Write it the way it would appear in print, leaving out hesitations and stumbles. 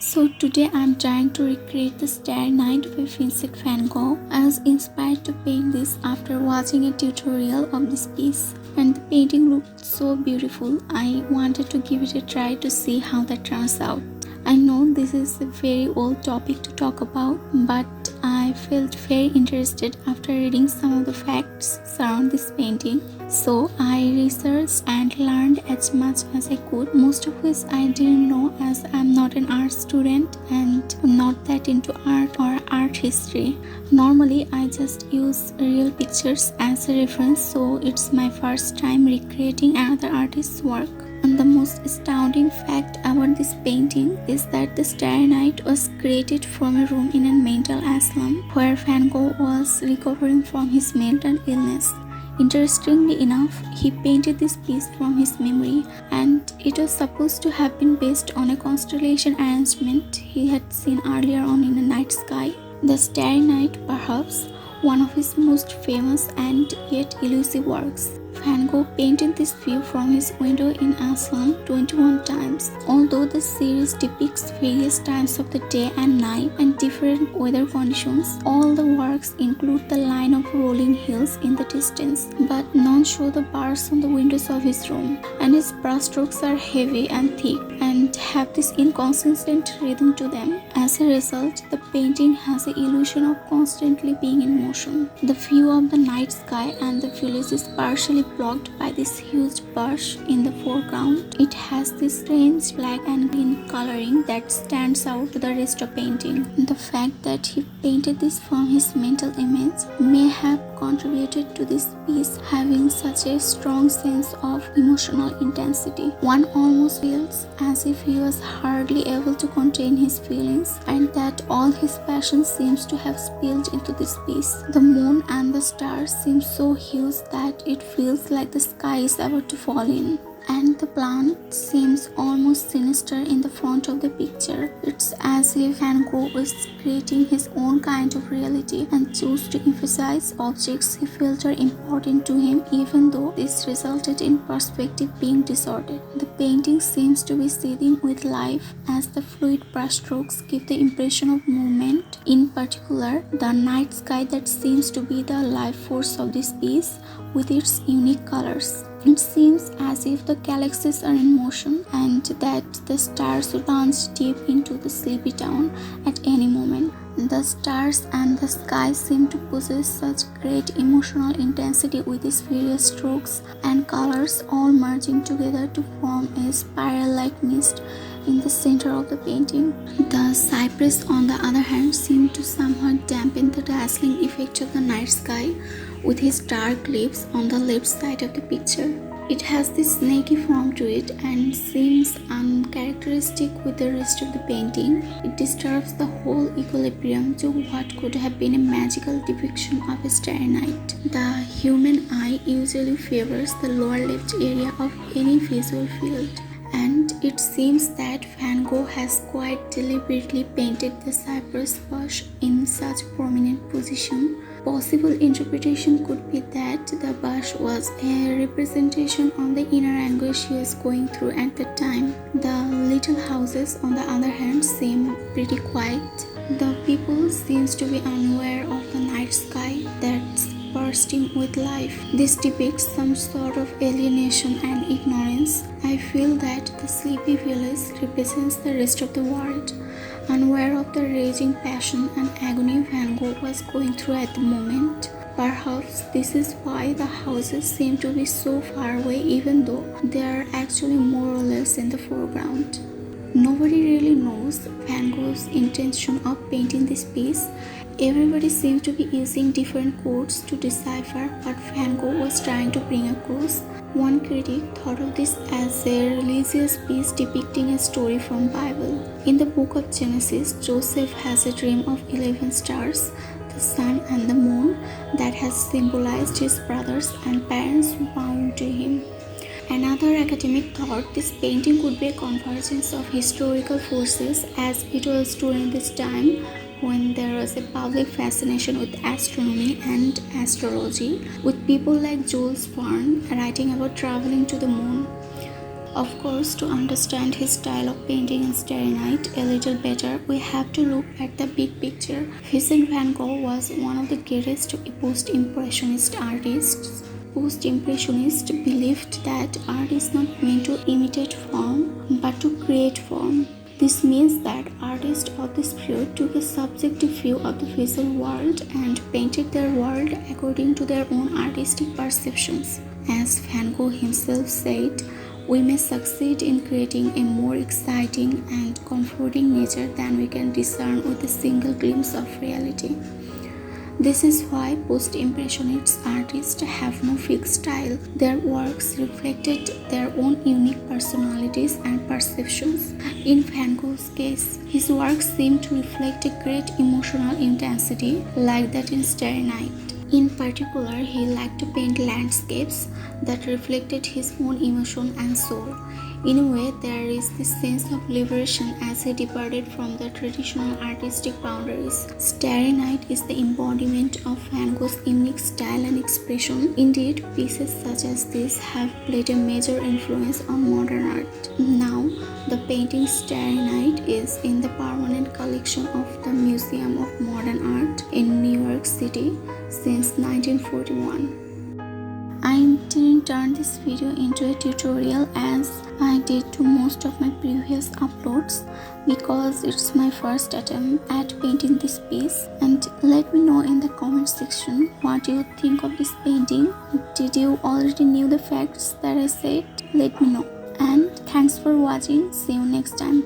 So today I'm trying to recreate the Starry Night by Vincent van Gogh. I was inspired to paint this after watching a tutorial of this piece, and the painting looked so beautiful. I wanted to give it a try to see how that turns out. I know this is a very old topic to talk about, but I felt very interested after reading some of the facts surround this painting. So I researched and learned as much as I could, most of which I didn't know as I'm not an art student and not that into art or art history. Normally I just use real pictures as a reference, so it's my first time recreating another artist's work. And the most astounding fact about this painting is that the Starry Night was created from a room in a mental asylum where Van Gogh was recovering from his mental illness. Interestingly enough, he painted this piece from his memory, and it was supposed to have been based on a constellation arrangement he had seen earlier on in the night sky. The Starry Night, perhaps one of his most famous and yet elusive works. Van Gogh painted this view from his window in Aslan 21 times. Although the series depicts various times of the day and night and different weather conditions, all the works include the line of rolling hills in the distance, but none show the bars on the windows of his room. And his brushstrokes are heavy and thick and have this inconsistent rhythm to them. As a result, the painting has the illusion of constantly being in motion. The view of the night sky and the village is partially blocked by this huge bush in the foreground. It has this strange black and green coloring that stands out to the rest of the painting. The fact that he painted this from his mental image may have contributed to this piece having such a strong sense of emotional intensity. One almost feels as if he was hardly able to contain his feelings, and that all his passion seems to have spilled into this piece. The moon and the stars seem so huge that it feels like the sky is about to fall in. And the plant seems almost sinister in the front of the picture. It's as if Van Gogh is creating his own kind of reality and chose to emphasize objects he felt are important to him, even though this resulted in perspective being distorted. The painting seems to be seething with life as the fluid brushstrokes give the impression of movement. In particular, the night sky that seems to be the life force of this piece with its unique colors. It seems as if the galaxies are in motion and that the stars would plunge deep into the sleepy town at any moment. The stars and the sky seem to possess such great emotional intensity with its various strokes and colors all merging together to form a spiral-like mist in the center of the painting. The cypress, on the other hand, seem to somewhat dampen the dazzling effect of the night sky with his dark leaves on the left side of the picture. It has this snaky form to it and seems uncharacteristic with the rest of the painting. It disturbs the whole equilibrium to what could have been a magical depiction of a starry night. The human eye usually favors the lower left area of any visual field, and it seems that Van Gogh has quite deliberately painted the cypress bush in such prominent position. Possible interpretation could be that the bush was a representation of the inner anguish he was going through at the time. The little houses, on the other hand, seem pretty quiet. The people seems to be unaware of the night sky that's bursting with life. This depicts some sort of alienation and ignorance. I feel that the sleepy village represents the rest of the world, unaware of the raging passion and agony Van Gogh was going through at the moment. Perhaps this is why the houses seem to be so far away, even though they are actually more or less in the foreground. Nobody really knows Van Gogh's intention of painting this piece. Everybody seems to be using different codes to decipher what Van Gogh was trying to bring across. One critic thought of this as a religious piece depicting a story from Bible. In the book of Genesis, Joseph has a dream of 11 stars, the sun and the moon, that has symbolized his brothers and parents bound to him. Another academic thought this painting could be a convergence of historical forces, as it was during this time when there was a public fascination with astronomy and astrology, with people like Jules Verne writing about traveling to the moon. Of course, to understand his style of painting in Starry Night a little better, we have to look at the big picture. Vincent van Gogh was one of the greatest post-impressionist artists. Post-impressionists believed that art is not meant to imitate form, but to create form. This means that artists of this period took a subjective view of the visual world and painted their world according to their own artistic perceptions. As Van Gogh himself said, we may succeed in creating a more exciting and comforting nature than we can discern with a single glimpse of reality. This is why post-impressionist artists have no fixed style. Their works reflected their own unique personalities and perceptions. In Van Gogh's case, his works seem to reflect a great emotional intensity, like that in Starry Night. In particular, he liked to paint landscapes that reflected his own emotion and soul. In a way, there is this sense of liberation as he departed from the traditional artistic boundaries. Starry Night is the embodiment of Van Gogh's unique style and expression. Indeed, pieces such as this have played a major influence on modern art. Now, the painting Starry Night is in the permanent collection of the Museum of Modern Art in New York City since 1941. I didn't turn this video into a tutorial as I did to most of my previous uploads because it's my first attempt at painting this piece. And let me know in the comment section what you think of this painting. Did you already knew the facts that I said? Let me know. And thanks for watching. See you next time.